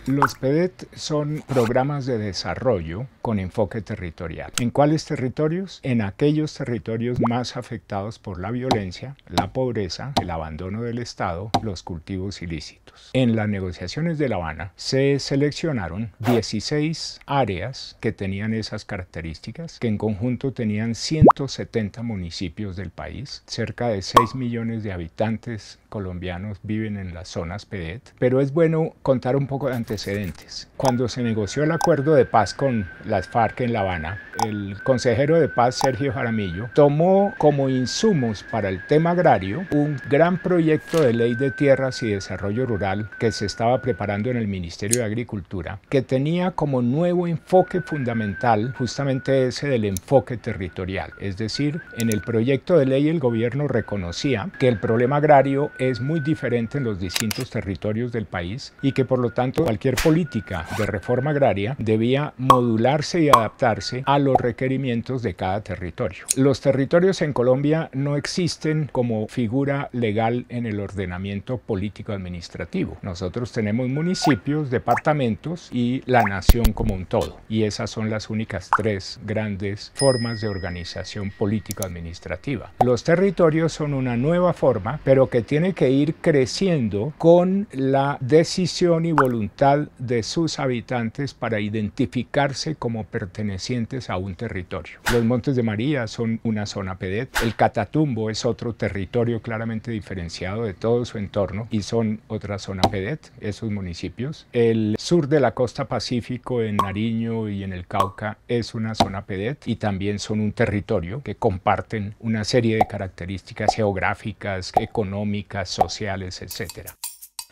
Los PDET son programas de desarrollo con enfoque territorial. ¿En cuáles territorios? En aquellos territorios más afectados por la violencia, la pobreza, el abandono del Estado, los cultivos ilícitos. En las negociaciones de La Habana se seleccionaron 16 áreas que tenían esas características, que en conjunto tenían 170 municipios del país. Cerca de 6 millones de habitantes colombianos viven en las zonas PDET, pero es bueno contar un poco de antecedentes. Cuando se negoció el acuerdo de paz con las FARC en La Habana, el consejero de paz Sergio Jaramillo tomó como insumos para el tema agrario un gran proyecto de ley de tierras y desarrollo rural que se estaba preparando en el Ministerio de Agricultura, que tenía como nuevo enfoque fundamental justamente ese del enfoque territorial. Es decir, en el proyecto de ley el gobierno reconocía que el problema agrario es muy diferente en los distintos territorios del país y que por lo tanto cualquier política de reforma agraria debía modularse y adaptarse a los requerimientos de cada territorio. Los territorios en Colombia no existen como figura legal en el ordenamiento político administrativo. Nosotros tenemos municipios, departamentos y la nación como un todo, y esas son las únicas tres grandes formas de organización político-administrativa. Los territorios son una nueva forma, pero que tiene que ir creciendo con la decisión y voluntad de sus habitantes para identificarse como pertenecientes a un territorio. Los Montes de María son una zona PDET, el Catatumbo es otro territorio claramente diferenciado de todo su entorno y son otra zona PDET, esos municipios. El sur de la costa Pacífico en Nariño y en el Cauca es una zona PDET y también son un territorio que comparten una serie de características geográficas, económicas, sociales, etc.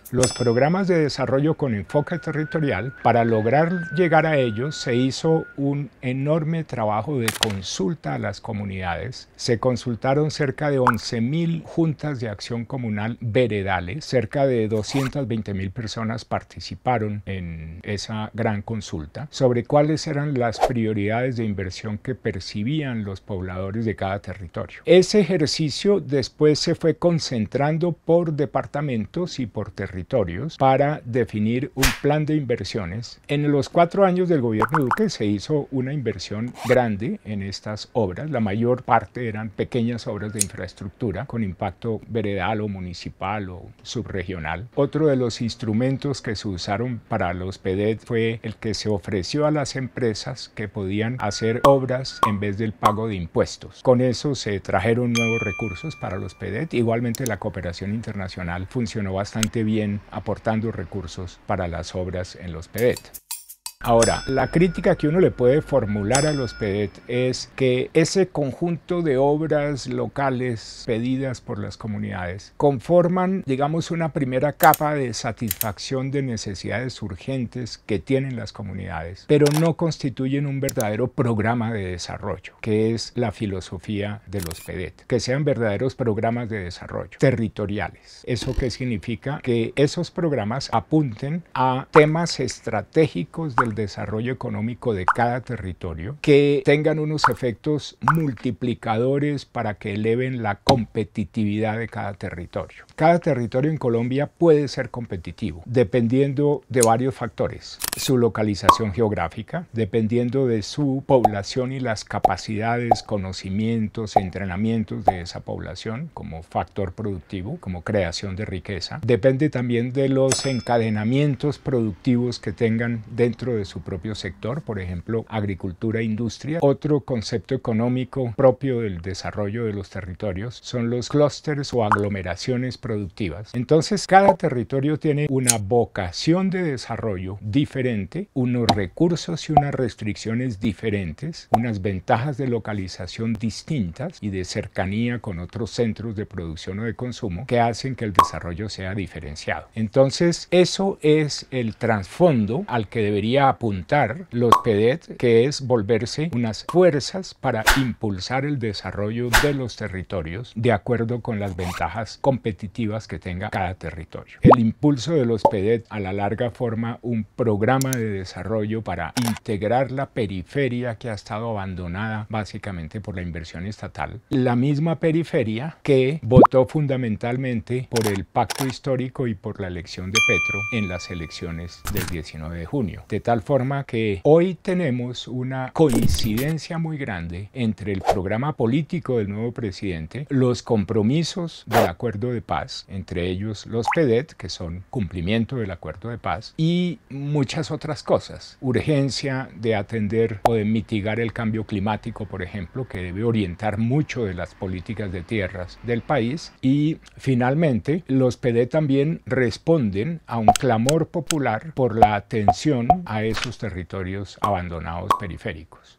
Los programas de desarrollo con enfoque territorial, para lograr llegar a ellos se hizo un enorme trabajo de consulta a las comunidades. Se consultaron cerca de 11.000 juntas de acción comunal veredales, cerca de 220.000 personas participaron en esa gran consulta sobre cuáles eran las prioridades de inversión que percibían los pobladores de cada territorio. Ese ejercicio después se fue concentrando por departamentos y por territorios para definir un plan de inversiones. En los 4 años del gobierno Duque se hizo una inversión grande en estas obras. La mayor parte eran pequeñas obras de infraestructura con impacto veredal o municipal o subregional. Otro de los instrumentos que se usaron para los PDET fue el que se ofreció a las empresas que podían hacer obras en vez del pago de impuestos. Con eso se trajeron nuevos recursos para los PDET. Igualmente la cooperación internacional funcionó bastante bien aportando recursos para las obras en los PDET. Ahora, la crítica que uno le puede formular a los PDET es que ese conjunto de obras locales pedidas por las comunidades conforman, digamos, una primera capa de satisfacción de necesidades urgentes que tienen las comunidades, pero no constituyen un verdadero programa de desarrollo, que es la filosofía de los PDET, que sean verdaderos programas de desarrollo territoriales. ¿Eso qué significa? Que esos programas apunten a temas estratégicos del desarrollo económico de cada territorio, que tengan unos efectos multiplicadores para que eleven la competitividad de cada territorio. Cada territorio en Colombia puede ser competitivo dependiendo de varios factores: su localización geográfica, dependiendo de su población y las capacidades, conocimientos, entrenamientos de esa población como factor productivo, como creación de riqueza. Depende también de los encadenamientos productivos que tengan dentro de su propio sector, por ejemplo, agricultura e industria. Otro concepto económico propio del desarrollo de los territorios son los clústeres o aglomeraciones productivas. Entonces, cada territorio tiene una vocación de desarrollo diferente, unos recursos y unas restricciones diferentes, unas ventajas de localización distintas y de cercanía con otros centros de producción o de consumo que hacen que el desarrollo sea diferenciado. Entonces, eso es el trasfondo al que debería a apuntar los PEDET, que es volverse unas fuerzas para impulsar el desarrollo de los territorios de acuerdo con las ventajas competitivas que tenga cada territorio. El impulso de los PEDET a la larga forma un programa de desarrollo para integrar la periferia que ha estado abandonada básicamente por la inversión estatal, la misma periferia que votó fundamentalmente por el pacto histórico y por la elección de Petro en las elecciones del 19 de junio. De tal forma que hoy tenemos una coincidencia muy grande entre el programa político del nuevo presidente, los compromisos del acuerdo de paz, entre ellos los PEDET, que son cumplimiento del acuerdo de paz, y muchas otras cosas. Urgencia de atender o de mitigar el cambio climático, por ejemplo, que debe orientar mucho de las políticas de tierras del país. Y finalmente, los PEDET también responden a un clamor popular por la atención a esos territorios abandonados periféricos.